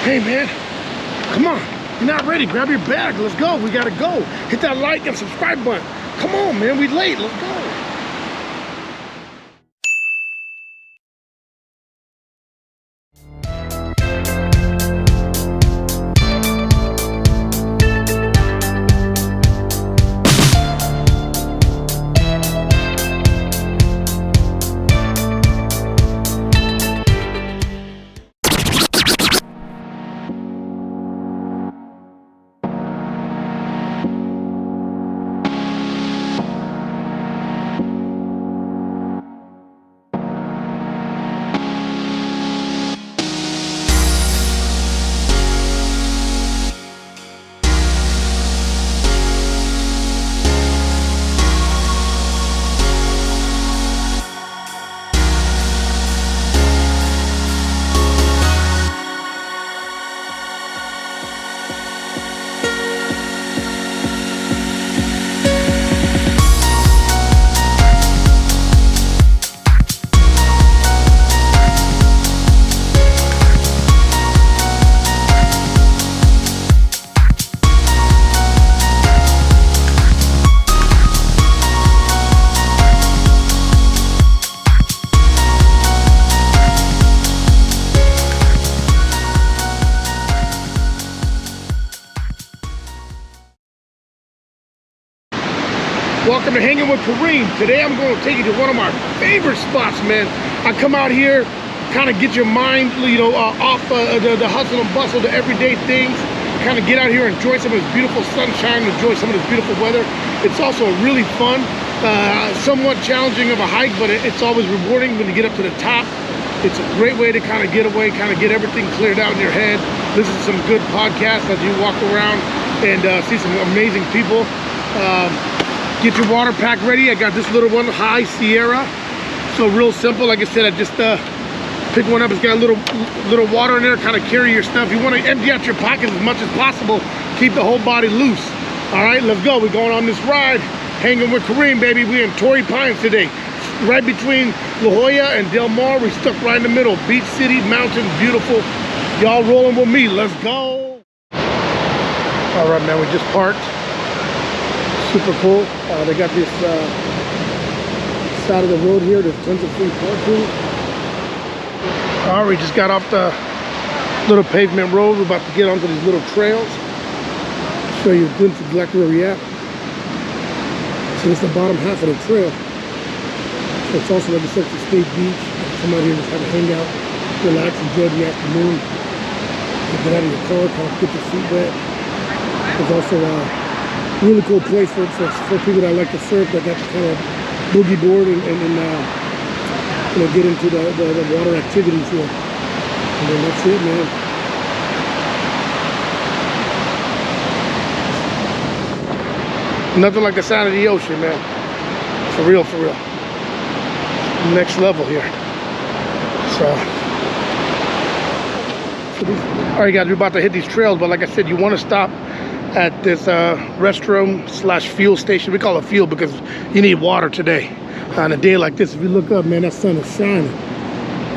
Hey man, come on. You're not ready. Grab your bag. Let's go. We gotta go. Hit that like and subscribe button. Come on, man. We late. Let's go. Welcome to Hanging with Kareem. Today I'm going to take you to one of my favorite spots, man. I come out here, kind of get your mind, off the hustle and bustle, the everyday things. Kind of get out here, enjoy some of this beautiful sunshine, enjoy some of this beautiful weather. It's also really fun, somewhat challenging of a hike, but it's always rewarding when you get up to the top. It's a great way to kind of get away, kind of get everything cleared out in your head. Listen to some good podcasts as you walk around and see some amazing people. Get your water pack ready. I got this little one, High Sierra. So real simple. Like I said, I just pick one up. It's got a little water in there. Kind of carry your stuff. You want to empty out your pockets as much as possible. Keep the whole body loose. All right, let's go. We're going on this ride. Hanging with Kareem, baby. We're in Torrey Pines today. Right between La Jolla and Del Mar. We're stuck right in the middle. Beach city, mountains, beautiful. Y'all rolling with me. Let's go. All right, man. We just parked. Super cool. They got this side of the road here. There's tons of free parking. All right, we just got off the little pavement road. We're about to get onto these little trails. Show you a glimpse of exactly where we're at. So this is the bottom half of the trail. So it's also like a Central State Beach. Come out here and just have a hangout, relax, enjoy the afternoon. Get out of your car, kind of get your feet wet. There's also really cool place for people that like to surf, that got to kind of boogie board and get into the water activities here. And then that's it, man. Nothing like the sound of the ocean, man. For real, for real. Next level here. So all right, guys, we're about to hit these trails, but like I said, you want to stop at this restroom / fuel station. We call it fuel because you need water today. On a day like this, if you look up, man, that sun is shining.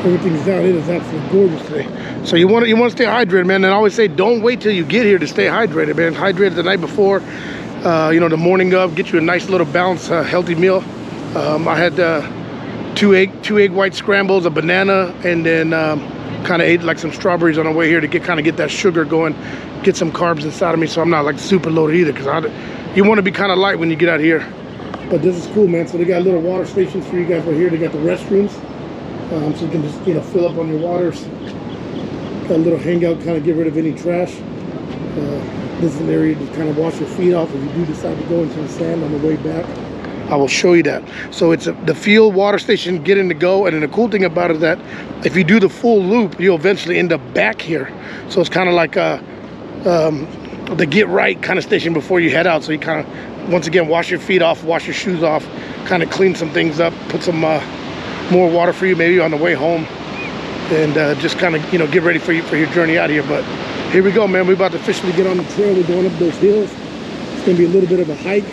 Everything's out. It is absolutely gorgeous today. So you want to stay hydrated, man. And I always say, don't wait till you get here to stay hydrated, man. Hydrated the night before, the morning of. Get you a nice little balanced, healthy meal. I had two egg white scrambles, a banana, and then kind of ate like some strawberries on the way here to get that sugar going, get some carbs inside of me, so I'm not like super loaded either, because you want to be kind of light when you get out here. But this is cool, man. So they got little water stations for you guys right here. They got the restrooms, so you can just fill up on your waters. Got a little hangout, kind of get rid of any trash. This is an area to kind of wash your feet off if you do decide to go into the sand on the way back. I will show you that. So it's the field water station getting to go, and then the cool thing about it is that if you do the full loop, you'll eventually end up back here. So it's kind of like the get right kind of station before you head out. So you kind of, once again, wash your feet off, wash your shoes off, kind of clean some things up, put some more water for you maybe on the way home, and just kind of get ready for your journey out here. But here we go, man. We're about to officially get on the trail. We're going up those hills. It's gonna be a little bit of a hike,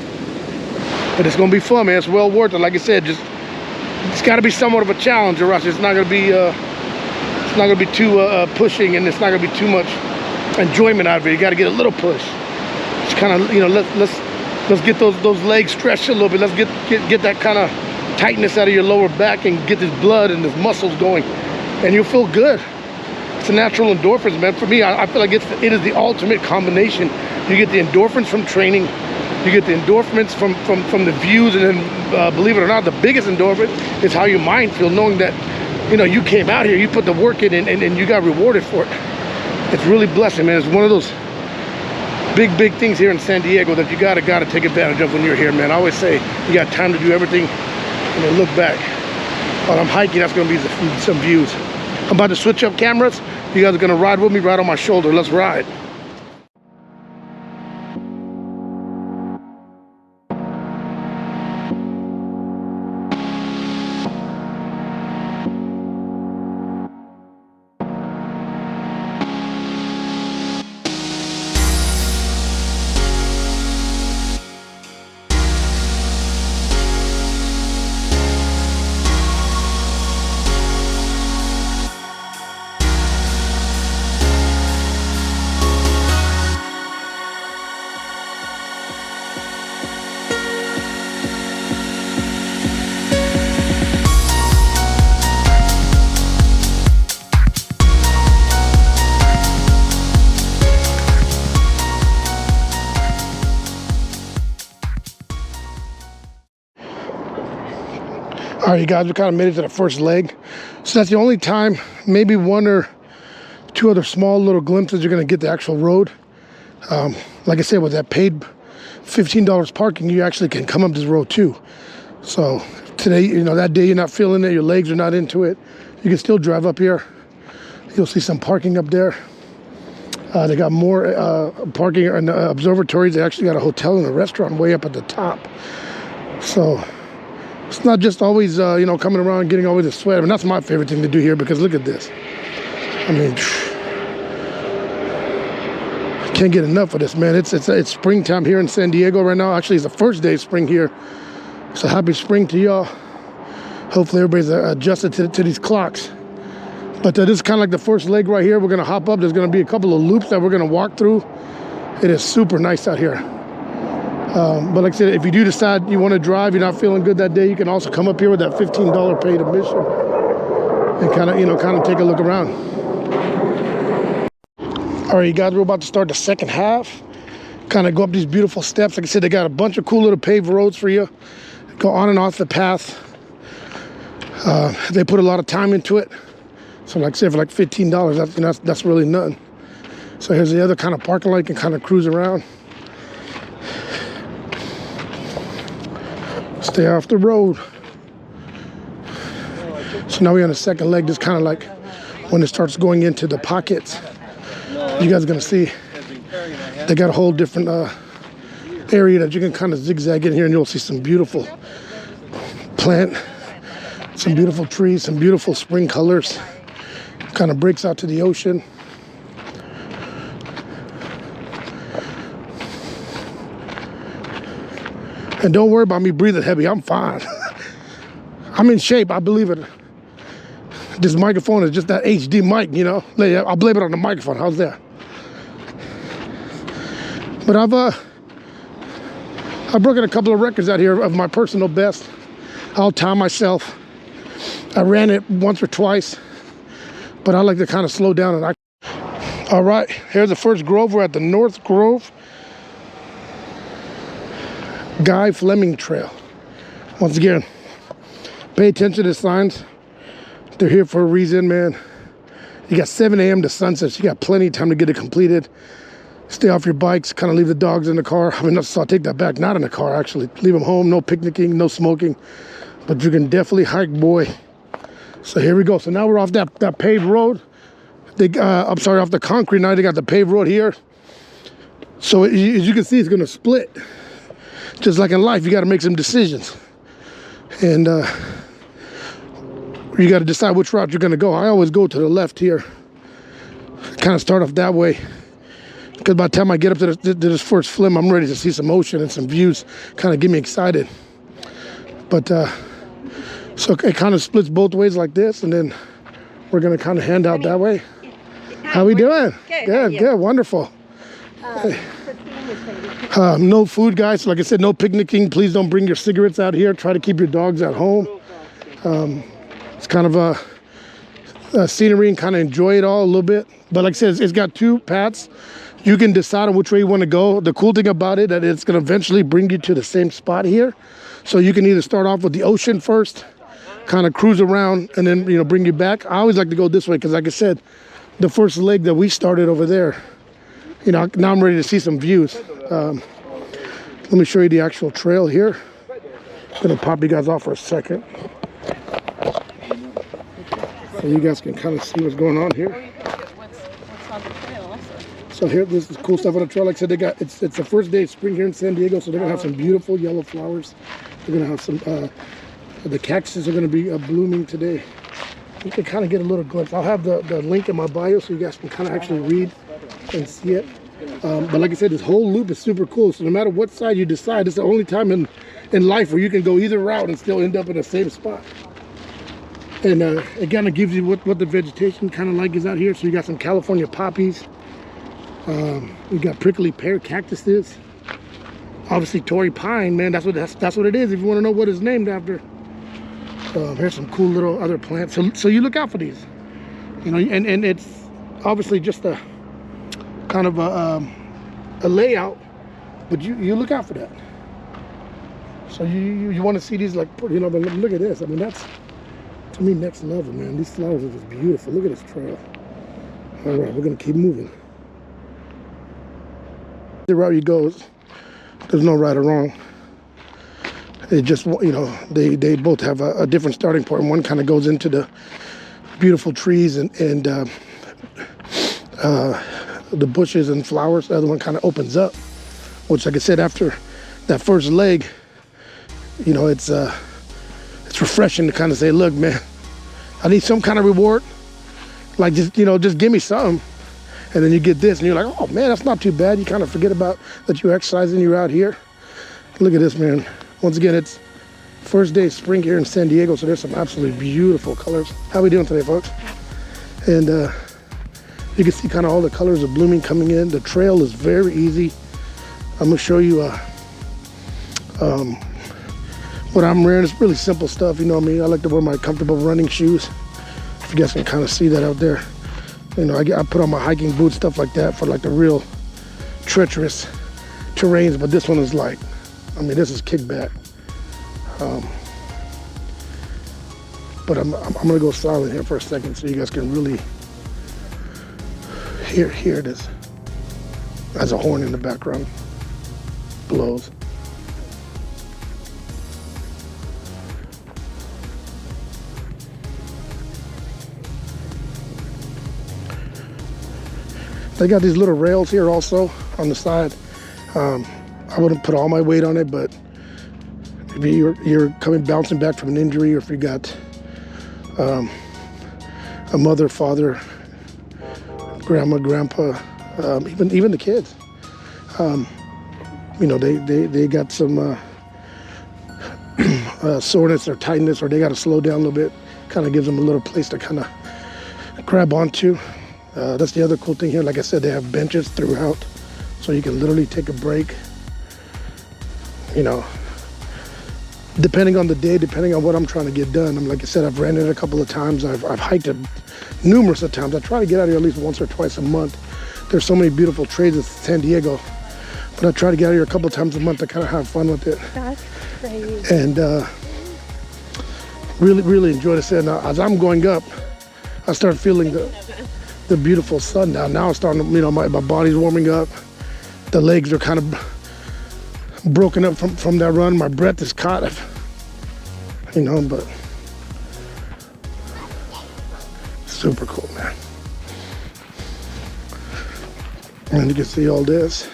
but it's gonna be fun, man. It's well worth it. Like I said, it's got to be somewhat of a challenge, or else it's not gonna be It's not gonna be too pushing, and it's not gonna be too much enjoyment out of it. You got to get a little push. It's kind of, you know, let's get those legs stretched a little bit. Let's get that kind of tightness out of your lower back and get this blood and this muscles going, and you'll feel good. It's a natural endorphins, man. For me, I feel like it is the ultimate combination. You get the endorphins from training, you get the endorphins from the views, and then believe it or not, the biggest endorphin is how your mind feels, knowing that, you know, you came out here, you put the work in, and you got rewarded for it. It's really blessing, man. It's one of those big things here in San Diego that you gotta take advantage of when you're here, man. I always say you got time to do everything, and then look back. While I'm hiking, that's gonna be some views. I'm about to switch up cameras. You guys are gonna ride with me, right on my shoulder. Let's ride. All right, you guys, we kind of made it to the first leg. So that's the only time, maybe one or two other small little glimpses you're gonna get the actual road. Like I said, with that paid $15 parking, you actually can come up this road too. So today, you know, that day you're not feeling it, your legs are not into it, you can still drive up here. You'll see some parking up there. They got more parking in the observatories. They actually got a hotel and a restaurant way up at the top. So it's not just always, you know, coming around and getting always a sweat. I mean, that's my favorite thing to do here, because look at this. I mean, can't get enough of this, man. It's springtime here in San Diego right now. Actually, it's the first day of spring here. So happy spring to y'all. Hopefully everybody's adjusted to these clocks. But this is kind of like the first leg right here. We're going to hop up. There's going to be a couple of loops that we're going to walk through. It is super nice out here. But like I said, if you do decide you want to drive, you're not feeling good that day, you can also come up here with that $15 paid admission and kind of take a look around. All right, you guys, we're about to start the second half. Kind of go up these beautiful steps. Like I said, they got a bunch of cool little paved roads for you. Go on and off the path. They put a lot of time into it. So like I said, for like $15, that's really nothing. So here's the other kind of parking lot. You can kind of cruise around. Stay off the road. So now we're on the second leg. Just kind of like when it starts going into the pockets. You guys are gonna see they got a whole different area that you can kind of zigzag in here, and you'll see some beautiful plant, some beautiful trees, some beautiful spring colors. Kind of breaks out to the ocean. And don't worry about me breathing heavy. I'm fine. I'm in shape. I believe it. This microphone is just that HD mic, you know. I'll blame it on the microphone. How's that? But I've broken a couple of records out here of my personal best. I'll time myself. I ran it once or twice, but I like to kind of slow down. All right, here's the first grove. We're at the North Grove Guy Fleming Trail. Once again, pay attention to the signs. They're here for a reason, man. You got 7 a.m. to sunset. So you got plenty of time to get it completed. Stay off your bikes, kind of leave the dogs in the car. I mean, so I'll take that back. Not in the car, actually. Leave them home. No picnicking, no smoking. But you can definitely hike, boy. So here we go. So now we're off that paved road. I'm sorry, off the concrete. Now they got the paved road here. So as you can see, it's going to split. Just like in life, you got to make some decisions. And you got to decide which route you're going to go. I always go to the left here. Kind of start off that way. Because by the time I get up to this first flim, I'm ready to see some ocean and some views. Kind of get me excited. But so it kind of splits both ways like this. And then we're gonna kind of hand out that way. Hi, How we doing? Good. Good, good, wonderful. No food, guys. Like I said, no picnicking. Please don't bring your cigarettes out here. Try to keep your dogs at home. It's kind of a scenery and kind of enjoy it all a little bit. But like I said, it's got 2 paths. You can decide on which way you want to go. The cool thing about it that it's going to eventually bring you to the same spot here. So you can either start off with the ocean first, kind of cruise around, and then bring you back. I always like to go this way because, like I said, the first leg that we started over there. Now I'm ready to see some views. Let me show you the actual trail here. I'm gonna pop you guys off for a second, so you guys can kind of see what's going on here. What's on the trail also? So here, this is cool stuff on the trail. Like I said, it's the first day of spring here in San Diego, so they're gonna have some beautiful yellow flowers. They're gonna have some. The cactuses are gonna be blooming today. You can kind of get a little glimpse. I'll have the link in my bio so you guys can kind of actually read and see it. But like I said, this whole loop is super cool. So no matter what side you decide, it's the only time in life where you can go either route and still end up in the same spot. And it kind of gives you what the vegetation kind of like is out here. So you got some California poppies. You got prickly pear cactuses. Obviously Torrey pine, man. That's what it is. If you want to know what it's named after. Here's some cool little other plants. So you look out for these. And it's obviously just a kind of a layout, but you look out for that. So you want to see these, like, but look at this. I mean, that's, to me, next level, man. These flowers are just beautiful. Look at this trail. All right, we're gonna keep moving. The route you go, there's no right or wrong. It just, they both have a different starting point. One kind of goes into the beautiful trees and the bushes and flowers. The other one kind of opens up, which, like I said, after that first leg, it's refreshing to kind of say, look, man, I need some kind of reward. Like, just give me something. And then you get this and you're like, oh man, that's not too bad. You kind of forget about that you're exercising, you're out here. Look at this, man. Once again, it's first day of spring here in San Diego, so there's some absolutely beautiful colors. How we doing today, folks? And you can see kind of all the colors of blooming coming in. The trail is very easy. I'm gonna show you what I'm wearing. It's really simple stuff, you know what I mean? I like to wear my comfortable running shoes. If you guys can kind of see that out there. I put on my hiking boots, stuff like that, for like the real treacherous terrains, but this one is light. I mean, this is kickback. But I'm gonna go silent here for a second so you guys can really hear this. As a horn in the background blows. They got these little rails here also on the side. I wouldn't put all my weight on it, but if you're bouncing back from an injury, or if you got a mother, father, grandma, grandpa, even the kids, they got some soreness or tightness, or they got to slow down a little bit. Kind of gives them a little place to kind of grab onto. That's the other cool thing here. Like I said, they have benches throughout, so you can literally take a break. Depending on the day, depending on what I'm trying to get done. Like I said, I've ran it a couple of times. I've hiked it numerous of times. I try to get out here at least once or twice a month. There's so many beautiful trails in San Diego, but I try to get out here a couple of times a month to kind of have fun with it. That's crazy. And really, really enjoy this. And as I'm going up, I start feeling the beautiful sun now. Now it's starting to, my body's warming up. The legs are kind of broken up from that run. My breath is caught, but super cool, man. And you can see all this.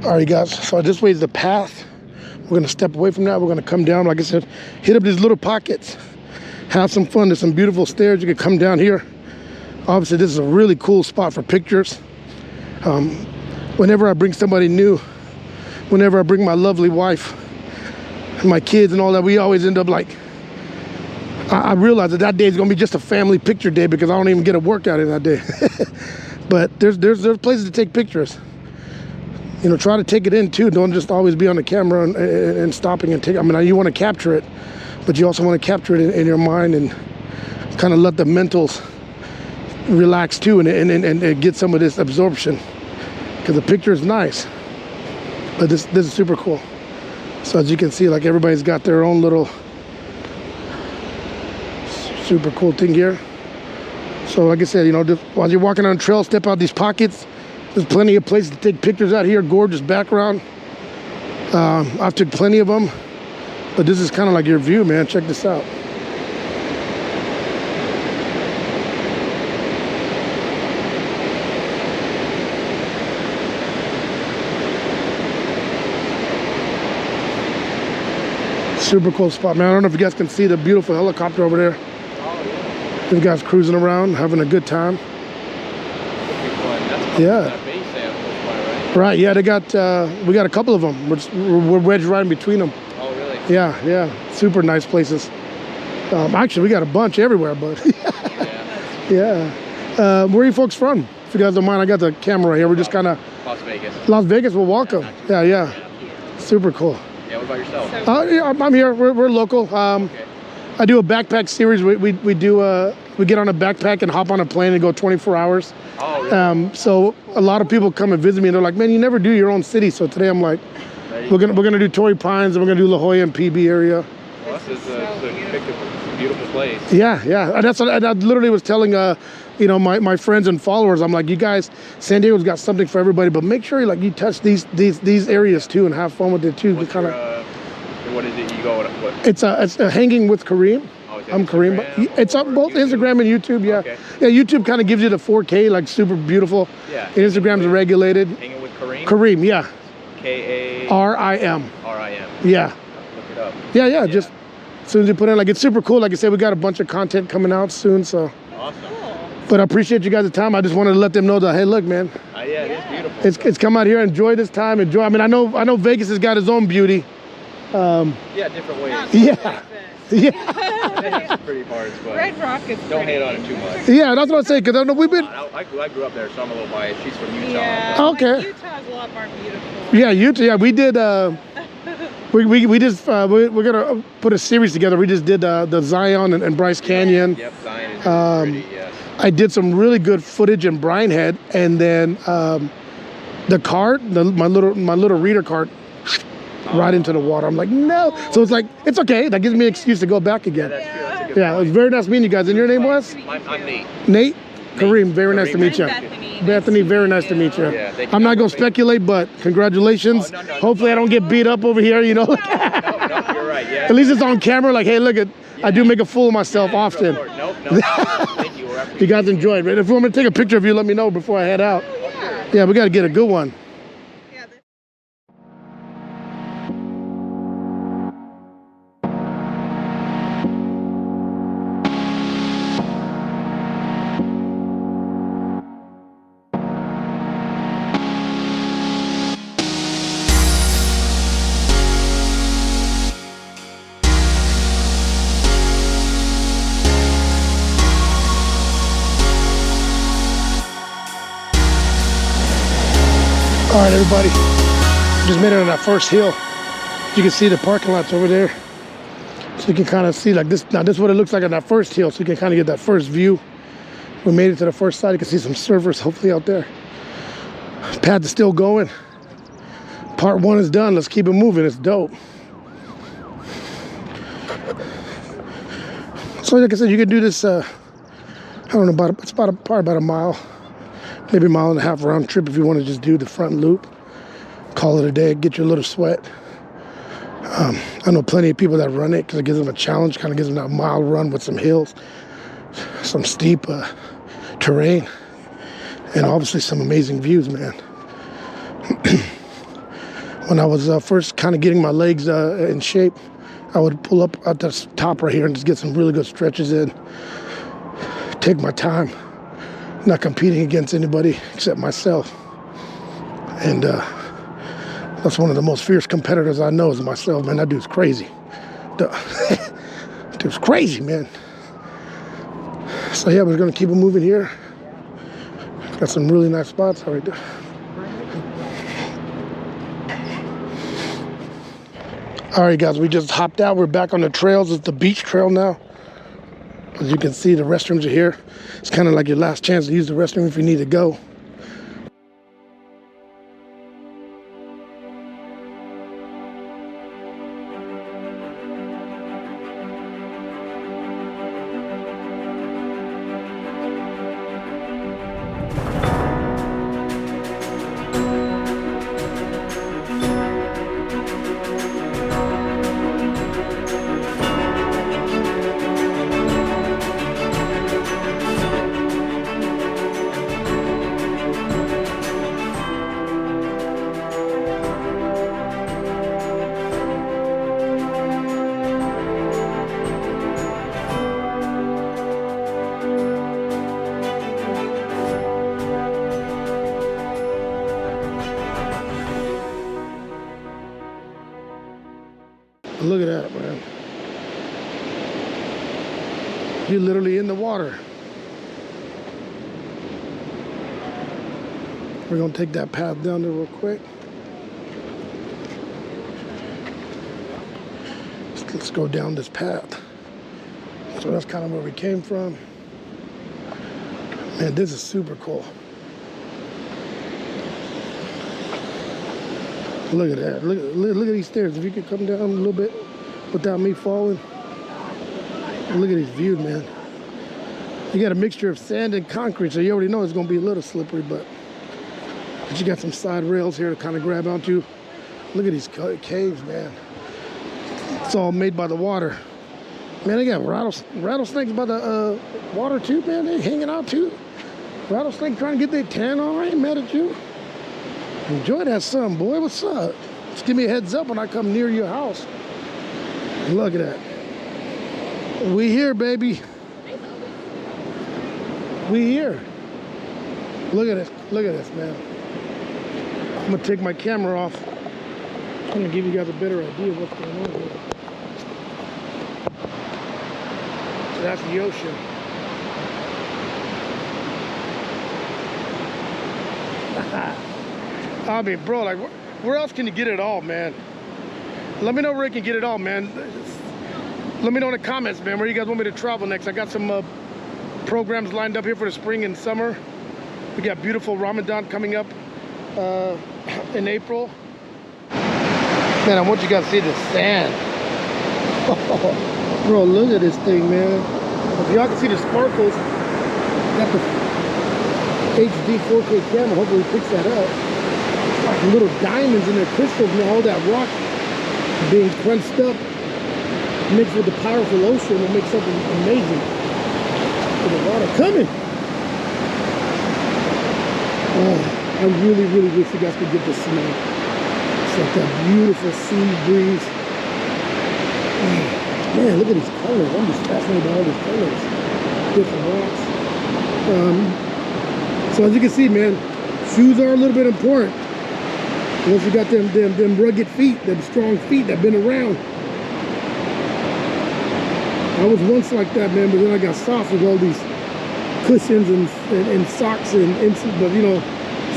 All right, guys, so this way is the path. We're gonna step away from that. We're gonna come down, like I said, hit up these little pockets, have some fun. There's some beautiful stairs. You can come down here. Obviously, this is a really cool spot for pictures. Whenever I bring somebody new, whenever I bring my lovely wife and my kids and all that, we always end up like, I realize that day is gonna be just a family picture day because I don't even get a workout in that day. But there's places to take pictures. You know, try to take it in too. Don't just always be on the camera and stopping and take. I mean, you want to capture it, but you also want to capture it in your mind and kind of let the mentals relax too and get some of this absorption, because the picture is nice, but this is super cool. So as you can see, like, everybody's got their own little super cool thing here. So like I said, you know, just while you're walking on the trail, step out these pockets. There's plenty of places to take pictures out here. Gorgeous background. I've took plenty of them, but this is kind of like your view, man. Check this out. Super cool spot, man. I don't know if you guys can see the beautiful helicopter over there. You guys cruising around, having a good time. Yeah. Right, yeah, they got, we got a couple of them. We're wedged right in between them. Oh, really? Yeah, yeah, super nice places. Actually, we got a bunch everywhere, but yeah. Where are you folks from? If you guys don't mind, I got the camera here. We're just kind of... Las Vegas. Well, welcome. Yeah. Super cool. Yeah, what about yourself? Yeah, I'm here. We're local. Okay. I do a backpack series. We get on a backpack and hop on a plane and go 24 hours. Oh, really? So a lot of people come and visit me and they're like, man, you never do your own city. So today I'm like, we're gonna do Torrey Pines and we're gonna do La Jolla and PB area. Well, this is a beautiful place. Yeah. And that's what I literally was telling you know, my friends and followers. I'm like, you guys, San Diego's got something for everybody, but make sure you touch these areas too and have fun with it too. What's what is it? You go what? It's Hanging with Kareem. I'm Kareem. It's up both Instagram and YouTube. Yeah, okay. Yeah. YouTube kind of gives you the 4K, like super beautiful. Yeah. And Instagram's regulated. Hanging with Kareem. Kareem, yeah. K-A-R-I-M. Yeah. Look it up. Yeah. Just as soon as you put in, like, it's super cool. Like I said, we got a bunch of content coming out soon. So. Awesome. But I appreciate you guys' time. I just wanted to let them know that, hey, look, man. Yeah, it is beautiful. It's come out here, enjoy this time, enjoy. I mean, I know Vegas has got its own beauty. Yeah, different ways. Yeah. It has some pretty parts, but Red Rock is don't hate on it too much. Yeah, that's what I'm saying, because I know we've been... I grew up there, so I'm a little biased. She's from Utah. Yeah. But Okay. Like, Utah's a lot more beautiful. Yeah, Utah. Yeah, we did. We just we're gonna put a series together. We just did the Zion and Bryce Canyon. Yep, Zion is pretty, yes. I did some really good footage in Bryan Head, and then the cart, my little reader cart, right into the water. I'm like, no. So it's like, it's okay. That gives me an excuse to go back again. Yeah, that's true. That's a good Yeah, it was very nice meeting you guys. And your name was? I'm Nate. Nate? Kareem, very nice to meet you. Bethany, very nice to meet you. Yeah, thank you. I'm not going to speculate, but congratulations. No. Hopefully I don't get beat up over here, you know. No, you're right. Yeah. At least it's on camera, like, hey, look, I do make a fool of myself often. No. Thank you. You guys enjoyed it. If you want me to take a picture of you, let me know before I head out. Yeah, we got to get a good one. All right, everybody, just made it on that first hill. You can see the parking lots over there. So you can kind of see like this. Now this is what it looks like on that first hill. So you can kind of get that first view. We made it to the first side. You can see some surfers hopefully out there. Path is still going. Part one is done. Let's keep it moving. It's dope. So like I said, you can do this, I don't know, it's probably about a mile. Maybe a mile and a half round trip if you want to just do the front loop. Call it a day, get your little sweat. I know plenty of people that run it because it gives them a challenge, kind of gives them that mile run with some hills, some steep terrain, and obviously some amazing views, man. when I was first kind of getting my legs in shape, I would pull up at the top right here and just get some really good stretches in. Take my time, not competing against anybody except myself. And that's one of the most fierce competitors I know is myself, man. That dude's crazy. Dude's crazy, man. So yeah, we're gonna keep it moving here. Got some really nice spots right there. All right, guys, we just hopped out. We're back on the trails. It's the beach trail now. As you can see, the restrooms are here. It's kind of like your last chance to use the restroom if you need to go. Look at that, man. You're literally in the water. We're gonna take that path down there real quick. Let's go down this path. So that's kind of where we came from. Man, this is super cool. Look at that. Look at these stairs. If you could come down a little bit without me falling. Look at these views, man. You got a mixture of sand and concrete, so you already know it's going to be a little slippery, but you got some side rails here to kind of grab onto. Look at these caves, man. It's all made by the water. Man, they got rattlesnakes by the water too, man. They hanging out too. Rattlesnake trying to get their tan on. I ain't mad at you. Enjoy that sun, boy. What's up? Just give me a heads up when I come near your house. Look at that. We here, baby. We here. Look at this. Look at this, man. I'm gonna take my camera off. I'm gonna give you guys a better idea of what's going on here. So that's the ocean. I mean, bro, like, where else can you get it all, man? Let me know where you can get it all, man. Let me know in the comments, man, where you guys want me to travel next. I got some programs lined up here for the spring and summer. We got beautiful Ramadan coming up in April. Man, I want you guys to see the sand. Bro, look at this thing, man. If y'all can see the sparkles, got the HD 4K camera. Hopefully it picks that up. It's like little diamonds in there, crystals, man. All that rock being crunched up, mixed with the powerful ocean, will make something amazing. With the water coming. Oh, I really, really wish you guys could get this tonight. It's like that beautiful sea breeze. Oh, man, look at these colors. I'm just fascinated by all these colors. Different rocks. So as you can see, man, shoes are a little bit important. Once you got them rugged feet, them strong feet that been around. I was once like that, man, but then I got soft with all these cushions and socks but you know,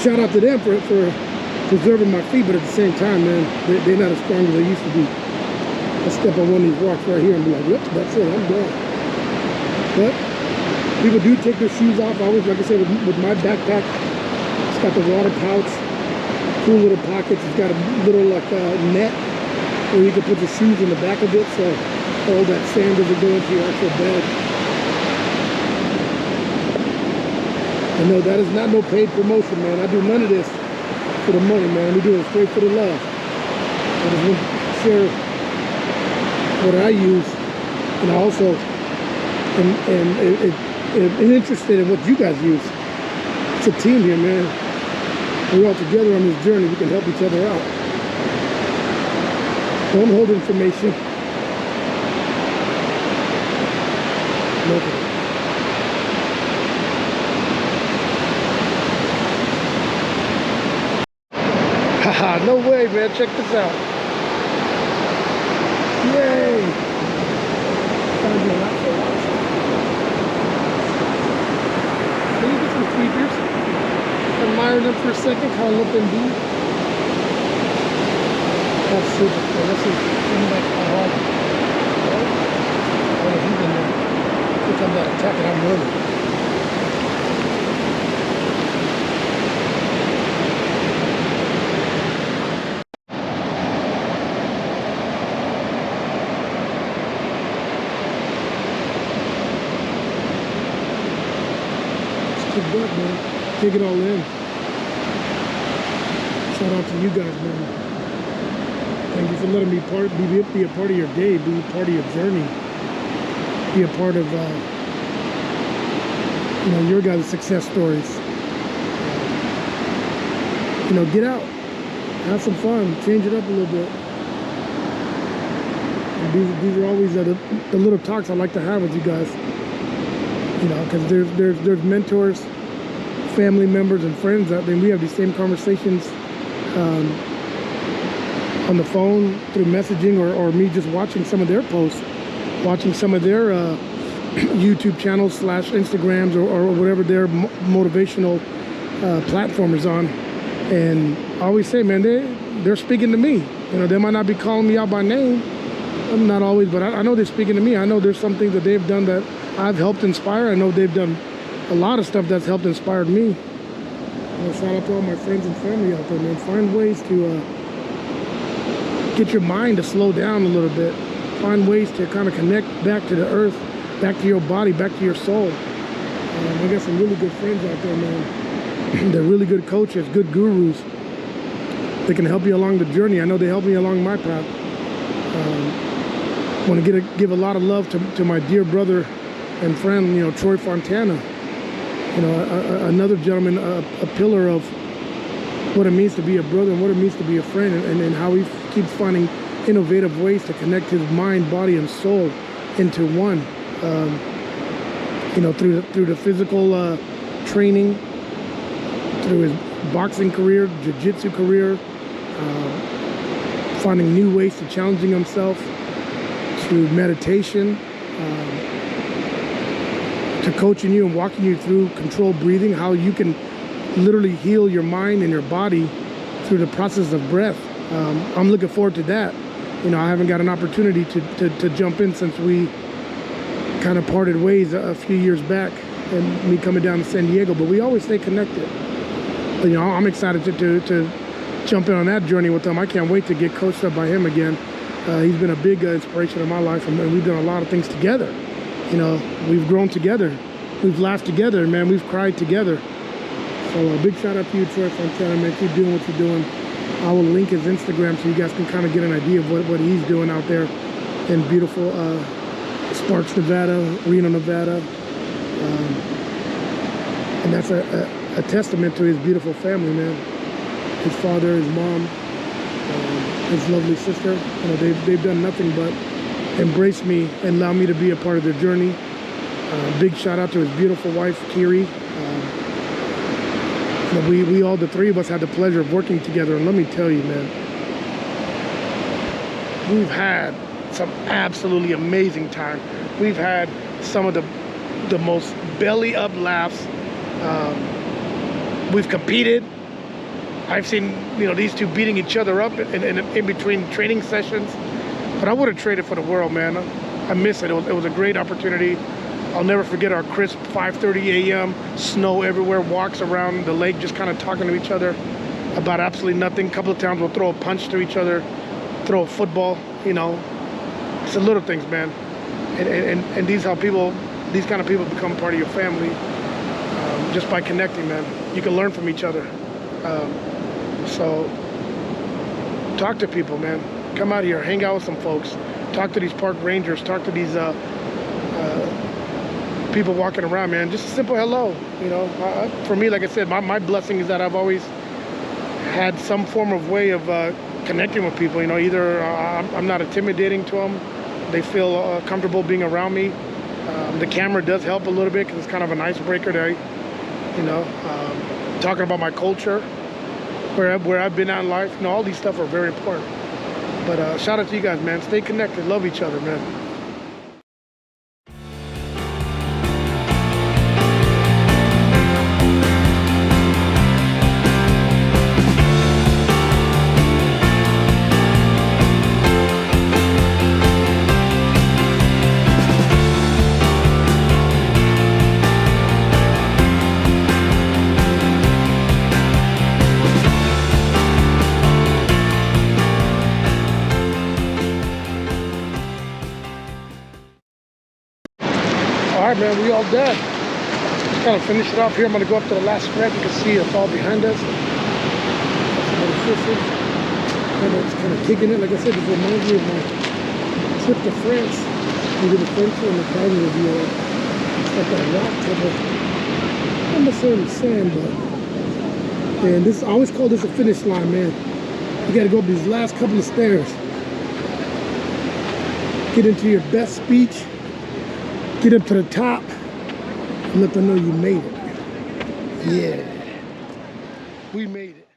shout out to them for preserving my feet, but at the same time, man, they're not as strong as they used to be. I step on one of these rocks right here and be like, yep, that's it, I'm done. But people do take their shoes off. I always, like I said, with my backpack, it's got the water pouch, cool little pockets. It's got a little like net where you can put your shoes in the back of it, so all that sand doesn't go into your actual bag. I know that is not no paid promotion, man. I do none of this for the money, man. We do it straight for the love. I just want to share what I use, and I also am interested in what you guys use. It's a team here, man. We're all together on this journey. We can help each other out. Don't hold information. Look at it. Haha, no way, man. Check this out. Yay! Can you get some creepers? Admire them for a second, kind of let them be. That's super cool. This is like a hard. Oh, he's in there. Since I'm not attacking, I'm running. Good work, man. Take it all in. Shout out to you guys, man. Thank you for letting me be a part of your day, be a part of your journey, be a part of your guys' success stories. Get out, have some fun, change it up a little bit. And these are always the little talks I like to have with you guys. Because there's mentors, family members, and friends out there. We have these same conversations on the phone, through messaging, or me just watching some of their posts, watching some of their YouTube channels / Instagrams or whatever their motivational platform is on. And I always say, man, they're speaking to me. They might not be calling me out by name. I'm not always, but I know they're speaking to me. I know there's some things that they've done that I've helped inspire. I know they've done a lot of stuff that's helped inspire me. Shout out to all my friends and family out there, man. Find ways to get your mind to slow down a little bit. Find ways to kind of connect back to the earth, back to your body, back to your soul. I got some really good friends out there, man. They're really good coaches, good gurus. They can help you along the journey. I know they help me along my path. I want to give a lot of love to my dear brother and friend, Troy Fontana. Another gentleman, a pillar of what it means to be a brother and what it means to be a friend, and how he keeps finding innovative ways to connect his mind, body, and soul into one. Through the physical training, through his boxing career, jiu-jitsu career, finding new ways to challenging himself, to meditation, to coaching you and walking you through controlled breathing, how you can literally heal your mind and your body through the process of breath. I'm looking forward to that. I haven't got an opportunity to jump in since we kind of parted ways a few years back, and me coming down to San Diego, but we always stay connected. But, I'm excited to jump in on that journey with him. I can't wait to get coached up by him again. He's been a big inspiration in my life, and we've done a lot of things together. We've grown together, we've laughed together, man, we've cried together. So a big shout out to you, Troy Fontana, man. Keep doing what you're doing. I will link his Instagram so you guys can kind of get an idea of what he's doing out there in beautiful Sparks, Nevada, Reno, Nevada. And that's a testament to his beautiful family, man. His father, his mom, his lovely sister. They've done nothing but embrace me and allow me to be a part of their journey. Big shout out to his beautiful wife, Kiri. We all, the three of us, had the pleasure of working together, and let me tell you, man, we've had some absolutely amazing time. We've had some of the most belly up laughs. We've competed. I've seen these two beating each other up in between training sessions, but I wouldn't trade it for the world, man. I miss it. It was a great opportunity. I'll never forget our crisp 5:30 a.m. snow everywhere, walks around the lake, just kind of talking to each other about absolutely nothing. A couple of times we'll throw a punch to each other, throw a football. It's the little things, man. And these kind of people become part of your family just by connecting, man. You can learn from each other. So talk to people, man. Come out here, hang out with some folks. Talk to these park rangers. Talk to these people walking around, man. Just a simple hello. For me, like I said, my blessing is that I've always had some form of way of connecting with people. You know, either I'm not intimidating to them, they feel comfortable being around me. The camera does help a little bit because it's kind of an icebreaker there. You know, talking about my culture, where I've been at in life. You know, all these stuff are very important. But shout out to you guys, man. Stay connected, love each other, man. All right, man, we all done. Just kind of finish it off here. I'm gonna go up to the last spread. You can see it's all behind us. And it's kind of kicking it. Like I said, it reminds me of my trip to France. We did a French and the driving review. It's got that rock type of, I'm not necessarily sand, but and this, I always call this a finish line, man. You got to go up these last couple of stairs. Get into your best speech. Get up to the top and let them know you made it. Yeah, we made it.